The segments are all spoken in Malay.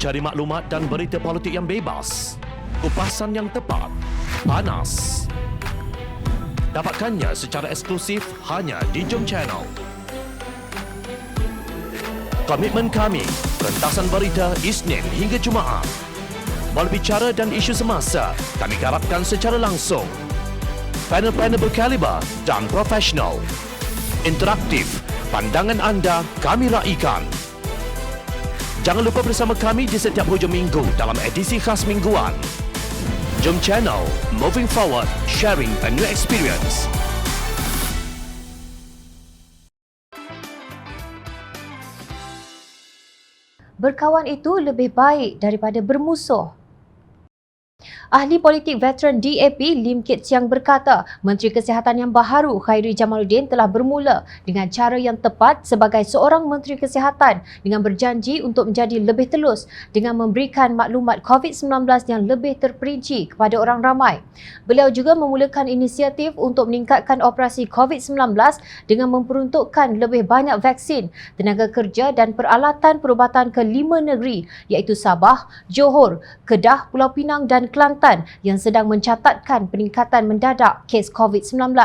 Cari maklumat dan berita politik yang bebas, kupasan yang tepat, panas. Dapatkannya secara eksklusif hanya di Jom Channel. Komitmen kami, pentasan berita Isnin hingga Jumaat. Berbicara dan isu semasa, kami garapkan secara langsung. Panel-panel berkaliber dan profesional. Interaktif, pandangan anda kami raikan. Jangan lupa bersama kami di setiap hujung minggu dalam edisi khas mingguan. Jom Channel, moving forward, sharing a new experience. Berkawan itu lebih baik daripada bermusuh. Ahli politik veteran DAP Lim Kit Siang berkata, Menteri Kesihatan yang baharu Khairy Jamaluddin telah bermula dengan cara yang tepat sebagai seorang Menteri Kesihatan dengan berjanji untuk menjadi lebih telus dengan memberikan maklumat COVID-19 yang lebih terperinci kepada orang ramai. Beliau juga memulakan inisiatif untuk meningkatkan operasi COVID-19 dengan memperuntukkan lebih banyak vaksin, tenaga kerja dan peralatan perubatan ke 5 negeri iaitu Sabah, Johor, Kedah, Pulau Pinang dan Kelantan yang sedang mencatatkan peningkatan mendadak kes COVID-19.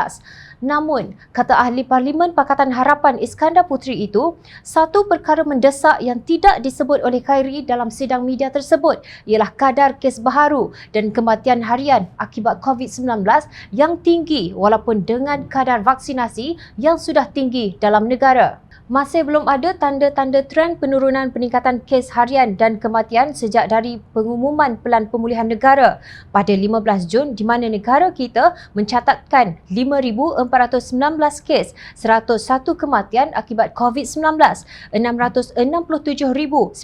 Namun, kata ahli Parlimen Pakatan Harapan Iskandar Puteri itu, satu perkara mendesak yang tidak disebut oleh Khairy dalam sidang media tersebut ialah kadar kes baharu dan kematian harian akibat COVID-19 yang tinggi walaupun dengan kadar vaksinasi yang sudah tinggi dalam negara. Masih belum ada tanda-tanda trend penurunan peningkatan kes harian dan kematian sejak dari pengumuman Pelan Pemulihan Negara pada 15 Jun di mana negara kita mencatatkan 5,419 kes, 101 kematian akibat COVID-19, 667,976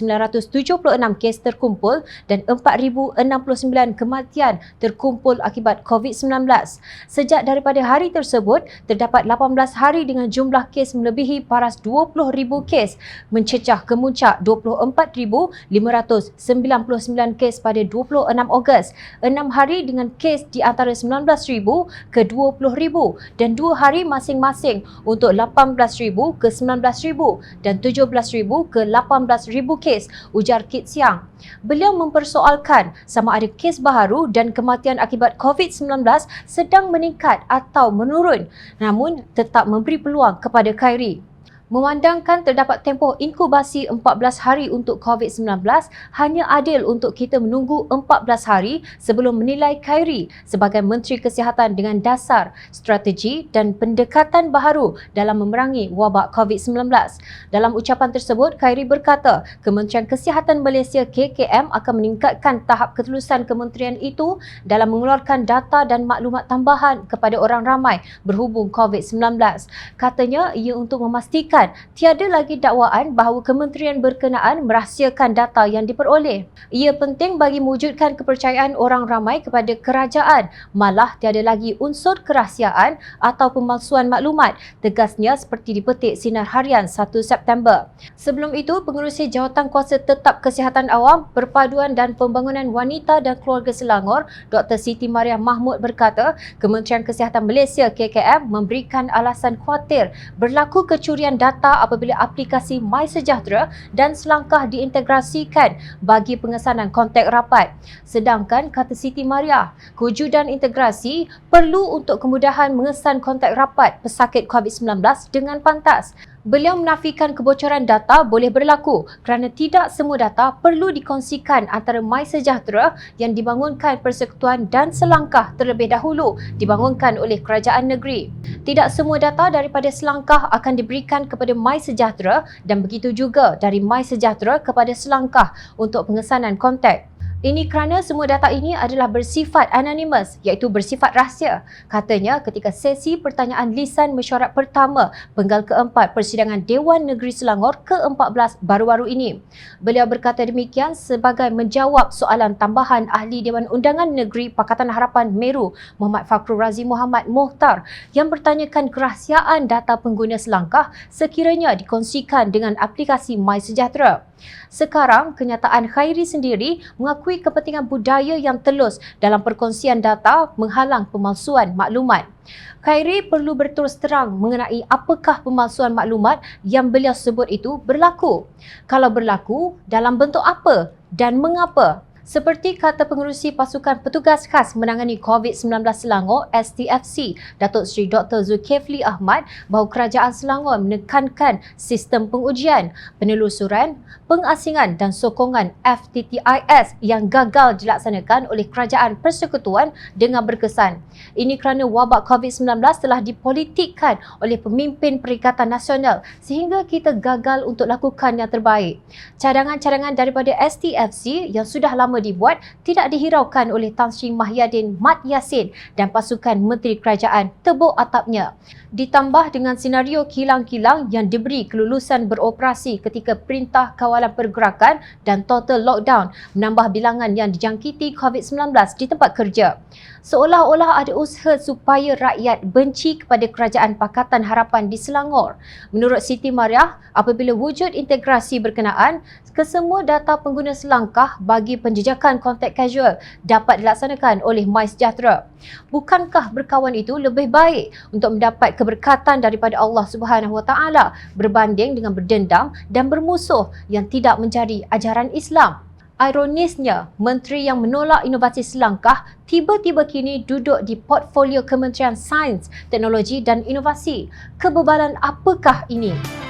kes terkumpul dan 4,069 kematian terkumpul akibat COVID-19. Sejak daripada hari tersebut, terdapat 18 hari dengan jumlah kes melebihi paras 20,000 kes, mencecah kemuncak 24,599 kes pada 26 Ogos, 6 hari dengan kes di antara 19,000 ke 20,000 dan 2 hari masing-masing untuk 18,000 ke 19,000 dan 17,000 ke 18,000 kes, ujar Kit Siang. Beliau mempersoalkan sama ada kes baharu dan kematian akibat COVID-19 sedang meningkat atau menurun, namun tetap memberi peluang kepada Khairy. Memandangkan terdapat tempoh inkubasi 14 hari untuk COVID-19, hanya adil untuk kita menunggu 14 hari sebelum menilai Khairy sebagai Menteri Kesihatan dengan dasar, strategi dan pendekatan baharu dalam memerangi wabak COVID-19. Dalam ucapan tersebut, Khairy berkata, Kementerian Kesihatan Malaysia KKM akan meningkatkan tahap ketulusan kementerian itu dalam mengeluarkan data dan maklumat tambahan kepada orang ramai berhubung COVID-19. Katanya, ia untuk memastikan tiada lagi dakwaan bahawa kementerian berkenaan merahsiakan data yang diperoleh. Ia penting bagi mewujudkan kepercayaan orang ramai kepada kerajaan, malah tiada lagi unsur kerahsiaan atau pemalsuan maklumat, tegasnya seperti dipetik Sinar Harian 1 September. Sebelum itu, Pengerusi Jawatankuasa Tetap Kesihatan Awam, Perpaduan dan Pembangunan Wanita dan Keluarga Selangor, Dr. Siti Mariam Mahmud berkata, Kementerian Kesihatan Malaysia KKM memberikan alasan khuatir berlaku kecurian data apabila aplikasi MySejahtera dan Selangkah diintegrasikan bagi pengesanan kontak rapat. Sedangkan, kata Siti Maria, kewujudan integrasi perlu untuk kemudahan mengesan kontak rapat pesakit COVID-19 dengan pantas. Beliau menafikan kebocoran data boleh berlaku kerana tidak semua data perlu dikongsikan antara MySejahtera yang dibangunkan Persekutuan dan Selangkah terlebih dahulu dibangunkan oleh kerajaan negeri. Tidak semua data daripada Selangkah akan diberikan kepada MySejahtera dan begitu juga dari MySejahtera kepada Selangkah untuk pengesanan kontak. Ini kerana semua data ini adalah bersifat anonymous, iaitu bersifat rahsia. Katanya ketika sesi pertanyaan lisan mesyuarat pertama penggal keempat Persidangan Dewan Negeri Selangor ke-14 baru-baru ini. Beliau berkata demikian sebagai menjawab soalan tambahan Ahli Dewan Undangan Negeri Pakatan Harapan Meru Muhammad Fakrul Razi Muhammad Mohtar yang bertanyakan kerahsiaan data pengguna Selangkah sekiranya dikongsikan dengan aplikasi MySejahtera. Sekarang, kenyataan Khairy sendiri mengakui mengakui kepentingan budaya yang telus dalam perkongsian data menghalang pemalsuan maklumat. Khairi perlu berterus terang mengenai apakah pemalsuan maklumat yang beliau sebut itu berlaku. Kalau berlaku, dalam bentuk apa dan mengapa? Seperti kata pengerusi Pasukan Petugas Khas Menangani COVID-19 Selangor STFC, Datuk Seri Dr. Zulkifli Ahmad, bahawa Kerajaan Selangor menekankan sistem pengujian, penelusuran, pengasingan dan sokongan FTTIS yang gagal dilaksanakan oleh Kerajaan Persekutuan dengan berkesan. Ini kerana wabak COVID-19 telah dipolitikkan oleh pemimpin Perikatan Nasional sehingga kita gagal untuk lakukan yang terbaik. Cadangan-cadangan daripada STFC yang sudah lama dibuat tidak dihiraukan oleh Tan Sri Mahyadin Mat Yassin dan pasukan Menteri Kerajaan tebuk atapnya. Ditambah dengan senario kilang-kilang yang diberi kelulusan beroperasi ketika Perintah Kawalan Pergerakan dan total lockdown menambah bilangan yang dijangkiti COVID-19 di tempat kerja. Seolah-olah ada usaha supaya rakyat benci kepada Kerajaan Pakatan Harapan di Selangor. Menurut Siti Mariah, apabila wujud integrasi berkenaan, kesemua data pengguna selangkah bagi penjejakan kontak kasual dapat dilaksanakan oleh MySejahtera. Bukankah berkawan itu lebih baik untuk mendapat keberkatan daripada Allah Subhanahu Wa Taala berbanding dengan berdendam dan bermusuh yang tidak mencari ajaran Islam? Ironisnya, menteri yang menolak inovasi selangkah tiba-tiba kini duduk di portfolio Kementerian Sains, Teknologi dan Inovasi. Kebebalan apakah ini?